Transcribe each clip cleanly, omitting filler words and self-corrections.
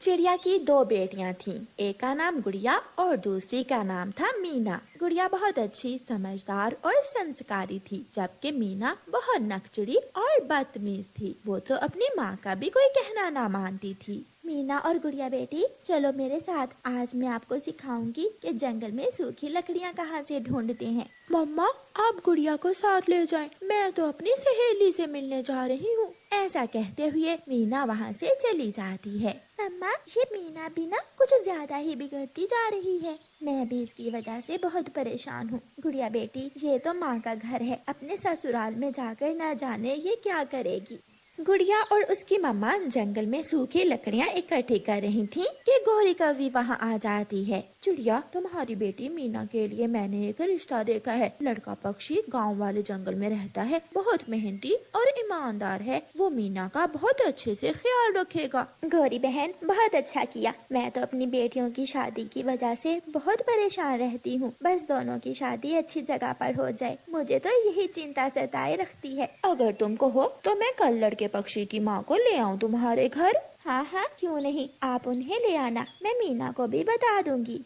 चिड़िया की दो बेटियां थीं। एक का नाम गुड़िया और दूसरी का नाम था मीना। गुड़िया बहुत अच्छी, समझदार और संस्कारी थी, जबकि मीना बहुत नकचड़ी और बदतमीज थी। वो तो अपनी माँ का भी कोई कहना ना मानती थी। मीना और गुड़िया बेटी, चलो मेरे साथ, आज मैं आपको सिखाऊंगी कि जंगल में सूखी लकड़ियाँ कहाँ से ढूंढते हैं। मम्मा, आप गुड़िया को साथ ले जाएं, मैं तो अपनी सहेली से मिलने जा रही हूँ। ऐसा कहते हुए मीना वहाँ से चली जाती है। मम्मा, ये मीना भी ना कुछ ज्यादा ही बिगड़ती जा रही है। मैं भी इसकी वजह से बहुत परेशान हूँ। गुड़िया बेटी, ये तो माँ का घर है, अपने ससुराल में जाकर न जाने ये क्या करेगी। गुड़िया और उसकी मम्मा जंगल में सूखी लकड़ियाँ इकट्ठी कर रही थीं कि गौरी कौवी वहाँ आ जाती है। चिड़िया, तुम्हारी बेटी मीना के लिए मैंने एक रिश्ता देखा है। लड़का पक्षी गांव वाले जंगल में रहता है, बहुत मेहनती और ईमानदार है। वो मीना का बहुत अच्छे से ख्याल रखेगा। गौरी बहन, बहुत अच्छा किया। मैं तो अपनी बेटियों की शादी की वजह से बहुत परेशान रहती हूँ। बस दोनों की शादी अच्छी जगह पर हो जाए, मुझे तो यही चिंता सताए रखती है। अगर तुम कहो तो मैं कल लड़के पक्षी की माँ को ले आऊँ तुम्हारे घर। हाँ हाँ, क्यों नहीं, आप उन्हें ले आना, मैं मीना को भी बता दूंगी।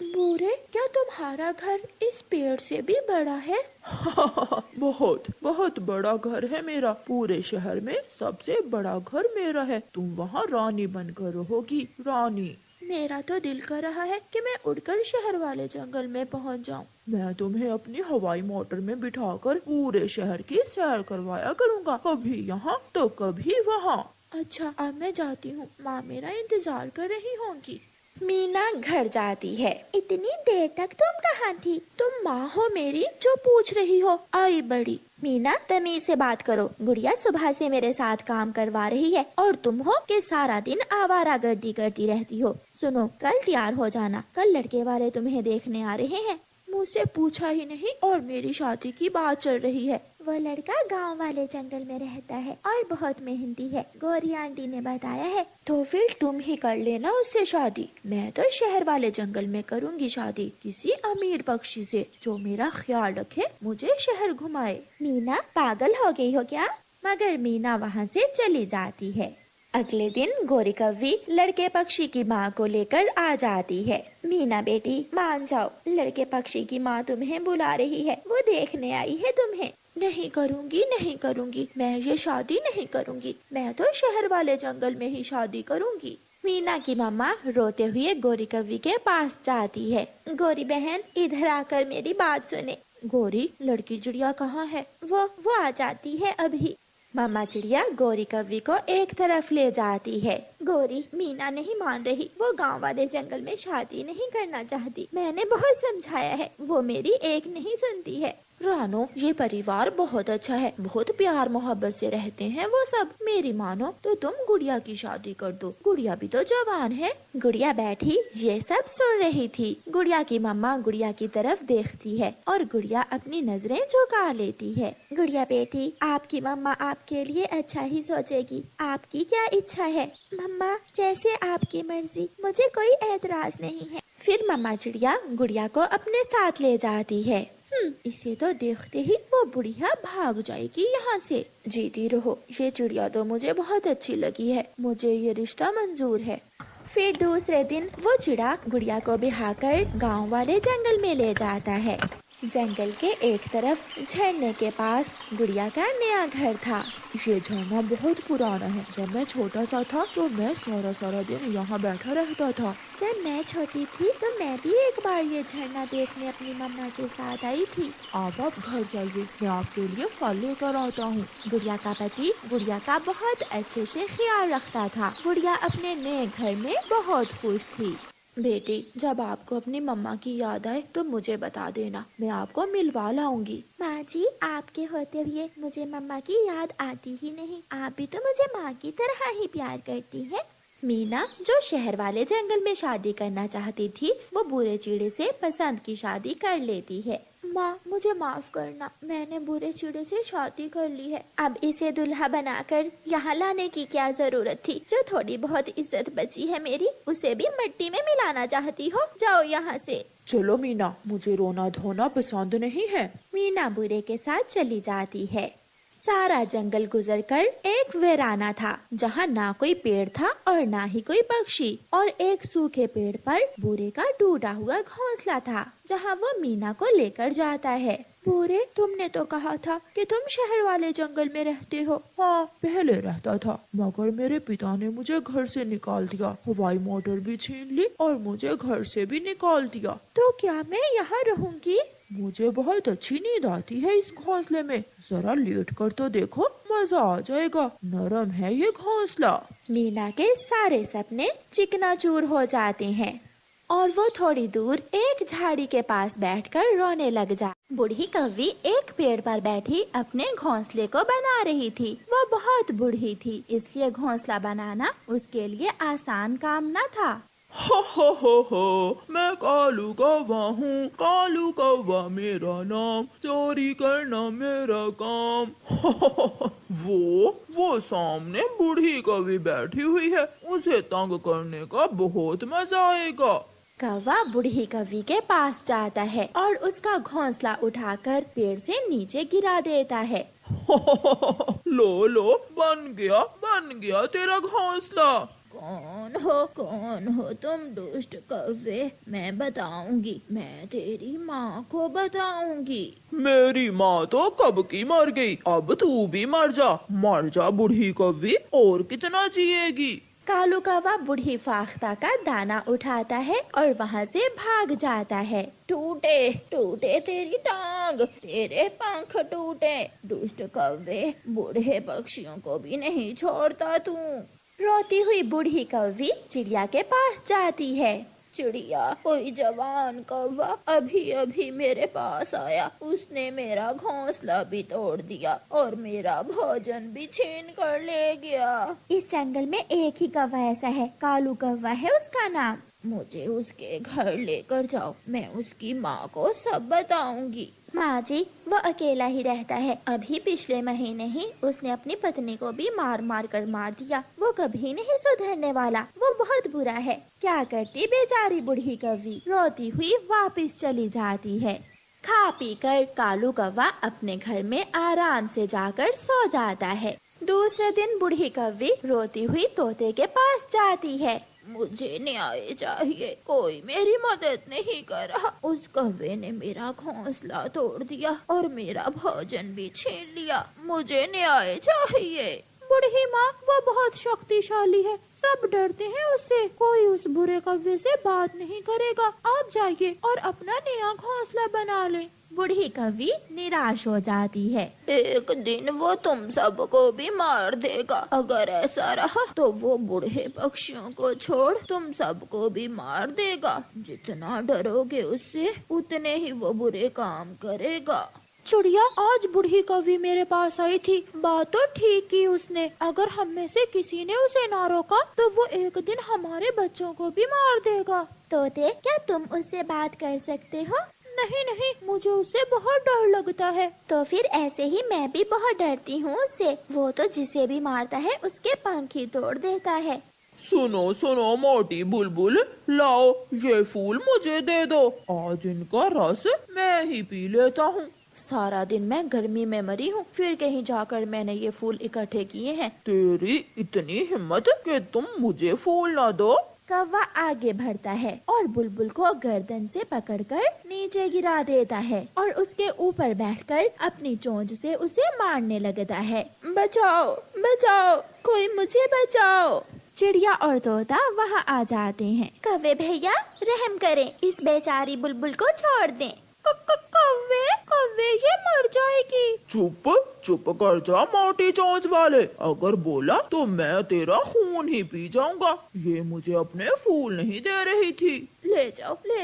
बूढ़े, क्या तुम्हारा घर इस पेड़ से भी बड़ा है? बहुत बहुत बड़ा घर है मेरा। पूरे शहर में सबसे बड़ा घर मेरा है। तुम वहाँ रानी बनकर रहोगी, रानी। मेरा तो दिल कर रहा है कि मैं उड़कर शहर वाले जंगल में पहुँच जाऊँ। मैं तुम्हें अपनी हवाई मोटर में बिठाकर पूरे शहर की सैर करवाया करूँगा, कभी यहाँ तो कभी वहाँ। अच्छा, अब मैं जाती हूँ, माँ मेरा इंतजार कर रही होंगी। मीना घर जाती है। इतनी देर तक तुम कहाँ थी? तुम माँ हो मेरी जो पूछ रही हो? आई बड़ी। मीना, तमीज से बात करो। गुड़िया सुबह से मेरे साथ काम करवा रही है और तुम हो कि सारा दिन आवारागर्दी करती रहती हो। सुनो, कल तैयार हो जाना, कल लड़के वाले तुम्हें देखने आ रहे हैं। मुझसे पूछा ही नहीं और मेरी शादी की बात चल रही है। वो लड़का गांव वाले जंगल में रहता है और बहुत मेहनती है, गौरी आंटी ने बताया है। तो फिर तुम ही कर लेना उससे शादी। मैं तो शहर वाले जंगल में करूँगी शादी, किसी अमीर पक्षी से जो मेरा ख्याल रखे, मुझे शहर घुमाए। मीना, पागल हो गई हो क्या? मगर मीना वहाँ से चली जाती है। अगले दिन गौरी कौवी लड़के पक्षी की माँ को लेकर आ जाती है। मीना बेटी, मान जाओ, लड़के पक्षी की माँ तुम्हें बुला रही है, वो देखने आई है तुम्हें। नहीं करूँगी, नहीं करूँगी, मैं ये शादी नहीं करूँगी, मैं तो शहर वाले जंगल में ही शादी करूँगी। मीना की मम्मा रोते हुए गौरी कौवी के पास जाती है। गौरी बहन, इधर आकर मेरी बात सुने। गौरी, लड़की चिड़िया कहाँ है? वो आ जाती है अभी। मामा चिड़िया गौरी कौवी को एक तरफ ले जाती है। गौरी, मीना नहीं मान रही, वो गांव वाले जंगल में शादी नहीं करना चाहती। मैंने बहुत समझाया है, वो मेरी एक नहीं सुनती है। रानो, ये परिवार बहुत अच्छा है, बहुत प्यार मोहब्बत से रहते हैं वो सब। मेरी मानो तो तुम गुड़िया की शादी कर दो, गुड़िया भी तो जवान है। गुड़िया बैठी ये सब सुन रही थी। गुड़िया की मम्मा गुड़िया की तरफ देखती है और गुड़िया अपनी नजरें झुका लेती है। गुड़िया बेटी, आपकी मम्मा आपके लिए अच्छा ही सोचेगी, आपकी क्या इच्छा है? मम्मा, जैसे आपकी मर्जी, मुझे कोई एतराज नहीं है। फिर मम्मा चिड़िया गुड़िया को अपने साथ ले जाती है। इसे तो देखते ही वो बुढ़िया भाग जाएगी यहाँ से। जीती रहो, ये चिड़िया तो मुझे बहुत अच्छी लगी है, मुझे ये रिश्ता मंजूर है। फिर दूसरे दिन वो चिड़ा गुड़िया को बिहाकर गांव वाले जंगल में ले जाता है। जंगल के एक तरफ झरने के पास गुड़िया का नया घर था। ये झरना बहुत पुराना है। जब मैं छोटा सा था तो मैं सारा दिन यहाँ बैठा रहता था। जब मैं छोटी थी तो मैं भी एक बार ये झरना देखने अपनी मम्मा के साथ आई थी। अब आप घर जाइए, मैं आपके लिए फल लेकर आता हूँ। गुड़िया का पति गुड़िया का बहुत अच्छे से ख्याल रखता था। गुड़िया अपने नए घर में बहुत खुश थी। बेटी, जब आपको अपनी मम्मा की याद आए तो मुझे बता देना, मैं आपको मिलवा लाऊंगी। माँ जी, आपके होते हुए मुझे मम्मा की याद आती ही नहीं, आप भी तो मुझे माँ की तरह ही प्यार करती हैं। मीना, जो शहर वाले जंगल में शादी करना चाहती थी, वो बुरे चिड़े से पसंद की शादी कर लेती है। माँ, मुझे माफ करना, मैंने बुरे चिड़े से शादी कर ली है। अब इसे दुल्हा बनाकर यहाँ लाने की क्या जरूरत थी? जो थोड़ी बहुत इज्जत बची है मेरी, उसे भी मिट्टी में मिलाना चाहती हो? जाओ यहाँ से। चलो मीना, मुझे रोना धोना पसंद नहीं है। मीना बुरे के साथ चली जाती है। सारा जंगल गुजरकर एक वीराना था जहाँ ना कोई पेड़ था और ना ही कोई पक्षी, और एक सूखे पेड़ पर बूढ़े का टूटा हुआ घोंसला था जहाँ वो मीना को लेकर जाता है। बूढ़े, तुमने तो कहा था कि तुम शहर वाले जंगल में रहते हो। हाँ, पहले रहता था, मगर मेरे पिता ने मुझे घर से निकाल दिया, हवाई मोटर भी छीन ली और मुझे घर से भी निकाल दिया। तो क्या मैं यहाँ रहूँगी? मुझे बहुत अच्छी नींद आती है इस घोंसले में, जरा लेट कर तो देखो, मजा आ जाएगा, नरम है ये घोंसला। मीना के सारे सपने चिकनाचूर हो जाते हैं और वो थोड़ी दूर एक झाड़ी के पास बैठकर रोने लग जा। बूढ़ी कौवी एक पेड़ पर बैठी अपने घोंसले को बना रही थी। वो बहुत बूढ़ी थी, इसलिए घोंसला बनाना उसके लिए आसान काम न था। हो, मैं कालू कौवा हूँ, कालू कौवा मेरा नाम, चोरी करना मेरा काम। वो सामने बूढ़ी कौवी बैठी हुई है, उसे तंग करने का बहुत मजा आएगा। कौवा बूढ़ी कौवी के पास जाता है और उसका घोंसला उठाकर पेड़ से नीचे गिरा देता है। लो, बन गया तेरा घोंसला। कौन हो तुम दुष्ट कौवे? मैं बताऊंगी, मैं तेरी माँ को बताऊंगी। मेरी माँ तो कब की मर गई, अब तू भी मर जा बूढ़ी कौवी, और कितना जिएगी। कालू कौवा बूढ़ी फाख्ता का दाना उठाता है और वहाँ से भाग जाता है। टूटे तेरी टांग, तेरे पंख टूटे, दुष्ट कौवे, बूढ़े पक्षियों को भी नहीं छोड़ता तू। रोती हुई बूढ़ी कौवी चिड़िया के पास जाती है। चिड़िया, कोई जवान कौवा अभी मेरे पास आया, उसने मेरा घोंसला भी तोड़ दिया और मेरा भोजन भी छीन कर ले गया। इस जंगल में एक ही कौवा ऐसा है, कालू कौवा है उसका नाम। मुझे उसके घर लेकर जाओ, मैं उसकी माँ को सब बताऊंगी। माँ जी, वो अकेला ही रहता है, अभी पिछले महीने ही उसने अपनी पत्नी को भी मार कर मार दिया। वो कभी नहीं सुधरने वाला, वो बहुत बुरा है। क्या करती बेचारी बूढ़ी कौवी रोती हुई वापस चली जाती है। खा पी कर कालू कौवा अपने घर में आराम से जाकर सो जाता है। दूसरे दिन बूढ़ी कौवी रोती हुई तोते के पास जाती है। मुझे न्याय चाहिए, कोई मेरी मदद नहीं कर रहा। उस कौवे ने मेरा घोंसला तोड़ दिया और मेरा भोजन भी छीन लिया, मुझे न्याय चाहिए। बूढ़ी माँ, वो बहुत शक्तिशाली है, सब डरते हैं उससे, कोई उस बुरे कौवे से बात नहीं करेगा। आप जाइए और अपना नया घोंसला बना ले। बूढ़ी कौवी निराश हो जाती है। एक दिन वो तुम सबको भी मार देगा, अगर ऐसा रहा तो वो बूढ़े पक्षियों को छोड़ तुम सबको भी मार देगा। जितना डरोगे उससे उतने ही वो बुरे काम करेगा। चिड़िया, आज बूढ़ी कौवी मेरे पास आई थी, बात तो ठीक की उसने। अगर हम में से किसी ने उसे ना रोका तो वो एक दिन हमारे बच्चों को भी मार देगा। तोते, क्या तुम उससे बात कर सकते हो? नहीं, मुझे उससे बहुत डर लगता है। तो फिर ऐसे ही मैं भी बहुत डरती हूँ उससे, वो तो जिसे भी मारता है उसके पंख ही तोड़ देता है। सुनो मोटी बुलबुल, लाओ ये फूल मुझे दे दो, आज इनका रस मैं ही पी लेता हूँ। सारा दिन मैं गर्मी में मरी हूँ, फिर कहीं जाकर मैंने ये फूल इकट्ठे किए हैं। तेरी इतनी हिम्मत कि तुम मुझे फूल ना दो। कौवा आगे बढ़ता है और बुलबुल को गर्दन से पकड़कर नीचे गिरा देता है और उसके ऊपर बैठकर अपनी चोंच से उसे मारने लगता है। बचाओ, कोई मुझे बचाओ। चिड़िया और तोता वहाँ आ जाते हैं। कौवे भैया, रहम करें, इस बेचारी बुलबुल को छोड़ दें। कौवे ये मर जाएगी। चुप कर जा मोटी चोंच वाले, अगर बोला तो मैं तेरा खून ही पी जाऊंगा। ये मुझे अपने फूल नहीं दे रही थी। ले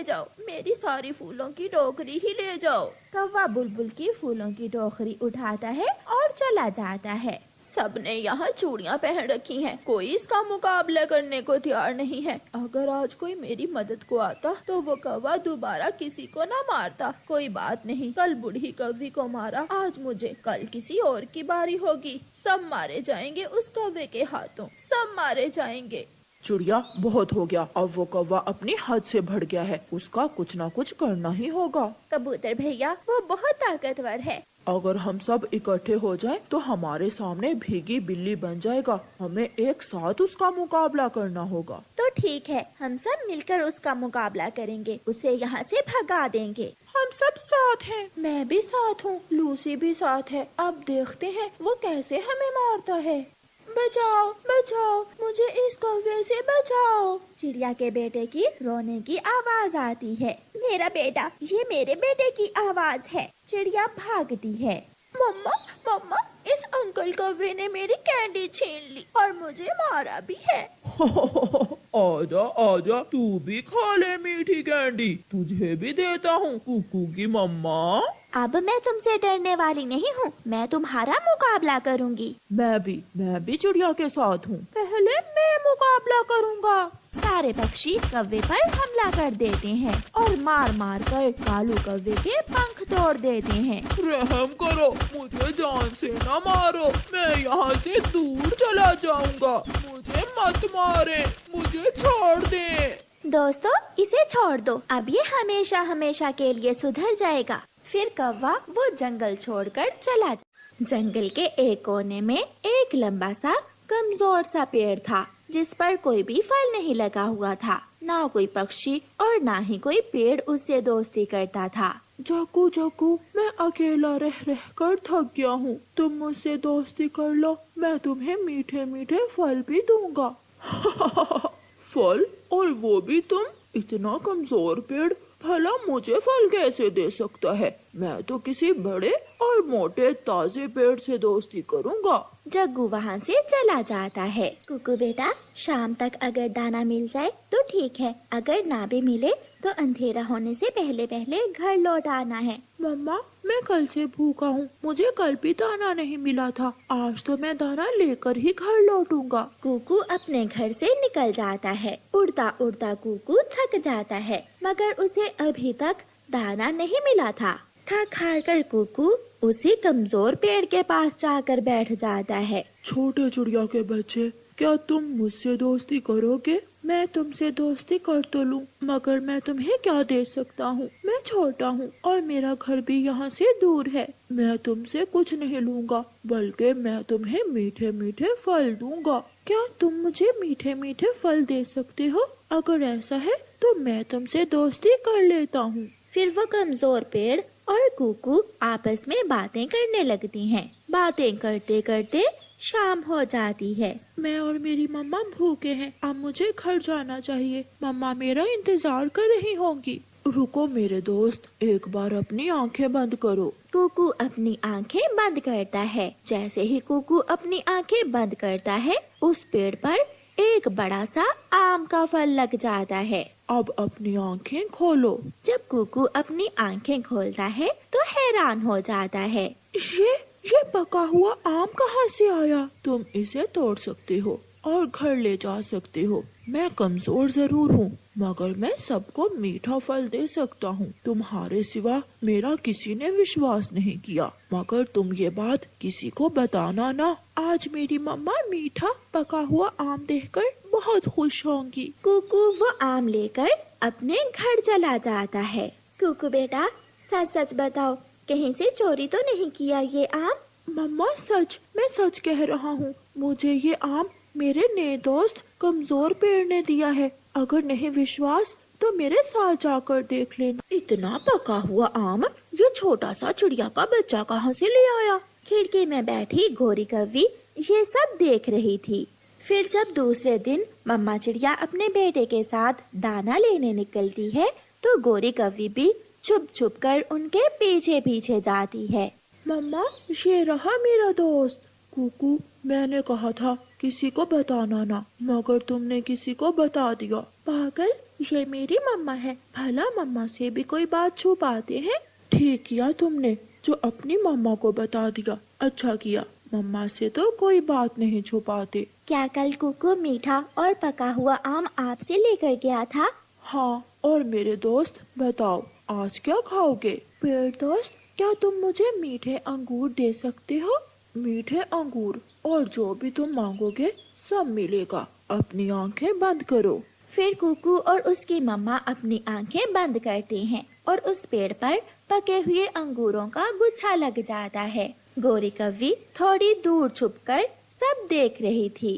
जाओ, मेरी सारी फूलों की टोकरी ही ले जाओ। कौवा बुलबुल की फूलों की टोकरी उठाता है और चला जाता है। सबने यहाँ चूड़ियाँ पहन रखी हैं, कोई इसका मुकाबला करने को तैयार नहीं है। अगर आज कोई मेरी मदद को आता तो वो कौवा दोबारा किसी को ना मारता। कोई बात नहीं, कल बूढ़ी कौवी को मारा, आज मुझे, कल किसी और की बारी होगी। सब मारे जाएंगे उस कौवे के हाथों, सब मारे जाएंगे। चिड़िया, बहुत हो गया, अब वो कौवा अपनी हद से बढ़ गया है, उसका कुछ ना कुछ करना ही होगा। कबूतर भैया, वो बहुत ताकतवर है, अगर हम सब इकट्ठे हो जाएं तो हमारे सामने भीगी बिल्ली बन जाएगा। हमें एक साथ उसका मुकाबला करना होगा। तो ठीक है, हम सब मिलकर उसका मुकाबला करेंगे, उसे यहाँ से भगा देंगे। हम सब साथ हैं। मैं भी साथ हूँ, लूसी भी साथ है। अब देखते हैं वो कैसे हमें मारता है। बचाओ बचाओ, मुझे इस कौवे से बचाओ। चिड़िया के बेटे की रोने की आवाज आती है। मेरा बेटा, ये मेरे बेटे की आवाज है। चिड़िया भागती है। मम्मा मम्मा, इस अंकल कौवे ने मेरी कैंडी छीन ली और मुझे मारा भी है। आजा आजा, तू भी खा ले मीठी कैंडी, तुझे भी देता हूँ कुकू की मम्मा। अब मैं तुमसे डरने वाली नहीं हूँ, मैं तुम्हारा मुकाबला करूँगी। मैं भी चिड़िया के साथ हूँ। पहले मैं मुकाबला करूँगा। सारे पक्षी कौवे पर हमला कर देते हैं और मार मार कर कालू कौवे के पंख तोड़ देते हैं। रहम करो, मुझे जान से न मारो, मैं यहाँ से दूर चला जाऊँगा। मुझे मत मारे, मुझे छोड़ दे। दोस्तों, इसे छोड़ दो, अब ये हमेशा हमेशा के लिए सुधर जाएगा। फिर कौवा वो जंगल छोड़कर चला जा। जंगल के एक कोने में एक लंबा सा कमजोर सा पेड़ था, जिस पर कोई भी फल नहीं लगा हुआ था। ना कोई पक्षी और ना ही कोई पेड़ उससे दोस्ती करता था। जग्गू जग्गू, मैं अकेला रह रह कर थक गया हूँ, तुम मुझसे दोस्ती कर लो, मैं तुम्हें मीठे मीठे फल भी दूंगा। फल? और वो भी तुम? इतना कमजोर पेड़ भला मुझे फल कैसे दे सकता है? मैं तो किसी बड़े और मोटे ताजे पेड़ से दोस्ती करूँगा। जग्गू वहाँ से चला जाता है। कुकू बेटा, शाम तक अगर दाना मिल जाए तो ठीक है, अगर ना भी मिले तो अंधेरा होने से पहले पहले घर लौट आना है। मम्मा, मैं कल से भूखा हूँ, मुझे कल भी दाना नहीं मिला था, आज तो मैं दाना लेकर ही घर लौटूंगा। कुकू अपने घर से निकल जाता है। उड़ता उड़ता कुकू थक जाता है, मगर उसे अभी तक दाना नहीं मिला था। थक हार कर कुकू उसी कमजोर पेड़ के पास जाकर बैठ जाता है। छोटे चिड़िया के बच्चे, क्या तुम मुझसे दोस्ती करोगे? मैं तुमसे दोस्ती कर तो लूं, मगर मैं तुम्हें क्या दे सकता हूँ? मैं छोटा हूँ और मेरा घर भी यहाँ से दूर है। मैं तुमसे कुछ नहीं लूंगा, बल्कि मैं तुम्हें मीठे मीठे फल दूंगा। क्या तुम मुझे मीठे मीठे फल दे सकते हो? अगर ऐसा है तो मैं तुमसे दोस्ती कर लेता हूँ। फिर वो कमजोर पेड़ और कुकू आपस में बातें करने लगती हैं। बातें करते करते शाम हो जाती है। मैं और मेरी मम्मा भूखे हैं, अब मुझे घर जाना चाहिए। मम्मा मेरा इंतजार कर रही होंगी। रुको मेरे दोस्त, एक बार अपनी आंखें बंद करो। कुकू अपनी आंखें बंद करता है। जैसे ही कुकू अपनी आंखें बंद करता है, उस पेड़ पर एक बड़ा सा आम का फल लग जाता है। अब अपनी आंखें खोलो। जब कुकू अपनी आंखें खोलता है तो हैरान हो जाता है। ये पका हुआ आम कहाँ से आया? तुम इसे तोड़ सकते हो और घर ले जा सकते हो। मैं कमजोर जरूर हूँ, मगर मैं सबको मीठा फल दे सकता हूँ। तुम्हारे सिवा मेरा किसी ने विश्वास नहीं किया, मगर तुम ये बात किसी को बताना ना। आज मेरी मम्मा मीठा पका हुआ आम देखकर बहुत खुश होंगी। कुकू वो आम लेकर अपने घर चला जाता है। कुकू बेटा, सच सच बताओ, कहीं से चोरी तो नहीं किया ये आम? मम्मा सच, मैं सच कह रहा हूँ। मुझे ये आम मेरे नए दोस्त कमजोर पेड़ ने दिया है। अगर नहीं विश्वास तो मेरे साथ जाकर देख लेना। इतना पका हुआ आम ये छोटा सा चिड़िया का बच्चा कहाँ से ले आया? खिड़की में बैठी गोरी कौवी ये सब देख रही थी। फिर जब दूसरे दिन मम्मा चिड़िया अपने बेटे के साथ दाना लेने निकलती है, तो गोरी कौवी भी छुप छुप कर उनके पीछे पीछे जाती है। मम्मा, ये रहा मेरा दोस्त कुकू। मैंने कहा था किसी को बताना ना, मगर तुमने किसी को बता दिया। पागल, ये मेरी मम्मा है, भला मम्मा से भी कोई बात छुपाते हैं? ठीक किया तुमने जो अपनी मम्मा को बता दिया। अच्छा किया, मम्मा से तो कोई बात नहीं छुपाते। क्या कल कुकू मीठा और पका हुआ आम आपसे लेकर गया था? हाँ, और मेरे दोस्त बताओ आज क्या खाओगे? पेड़ दोस्त, क्या तुम मुझे मीठे अंगूर दे सकते हो? मीठे अंगूर, और जो भी तुम मांगोगे सब मिलेगा। अपनी आंखें बंद करो। फिर कुकू और उसकी मम्मा अपनी आंखें बंद करते हैं और उस पेड़ पर पके हुए अंगूरों का गुच्छा लग जाता है। गोरी कव्वी थोड़ी दूर छुपकर सब देख रही थी।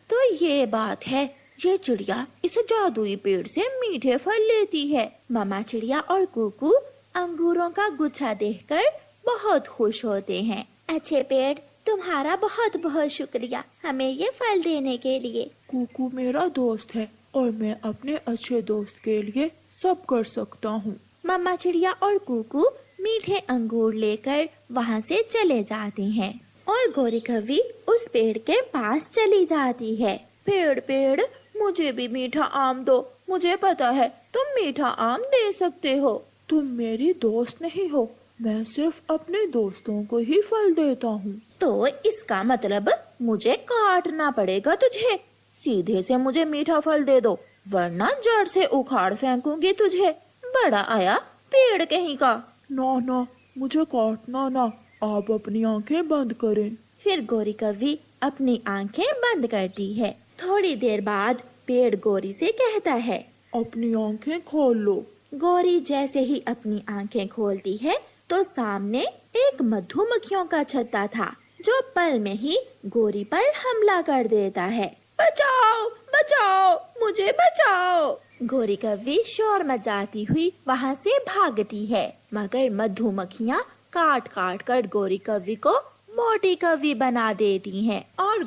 तो ये बात है, ये चिड़िया इस जादुई पेड़ से मीठे फल लेती है। मामा चिड़िया और कुकू अंगूरों का गुच्छा देखकर बहुत खुश होते हैं। अच्छे पेड़, तुम्हारा बहुत बहुत शुक्रिया हमें ये फल देने के लिए। कुकू मेरा दोस्त है और मैं अपने अच्छे दोस्त के लिए सब कर सकता हूँ। मम्मा चिड़िया और कुकू मीठे अंगूर लेकर वहाँ से चले जाते हैं और गोरी कव्वी उस पेड़ के पास चली जाती है। पेड़ पेड़, मुझे भी मीठा आम दो, मुझे पता है तुम मीठा आम दे सकते हो। तुम मेरी दोस्त नहीं हो, मैं सिर्फ अपने दोस्तों को ही फल देता हूँ। तो इसका मतलब मुझे काटना पड़ेगा तुझे। सीधे से मुझे मीठा फल दे दो, वरना जड़ से उखाड़ फेंकूंगी तुझे। बड़ा आया पेड़ कहीं का। ना ना, मुझे काटना ना, आप अपनी आंखें बंद करें। फिर गोरी कव्वी अपनी आंखें बंद करती है। थोड़ी देर बाद पेड़ गोरी से कहता है, अपनी आंखें खोल लो। गोरी जैसे ही अपनी आंखें खोलती है तो सामने एक मधुमक्खियों का छत्ता था, जो पल में ही गोरी पर हमला कर देता है। बचाओ बचाओ, मुझे बचाओ। गोरी कव्वी शोर मचाती हुई वहाँ से भागती है, मगर मधुमक्खियाँ काट काट कर गोरी कव्वी को मोटी कव्वी बना देती हैं और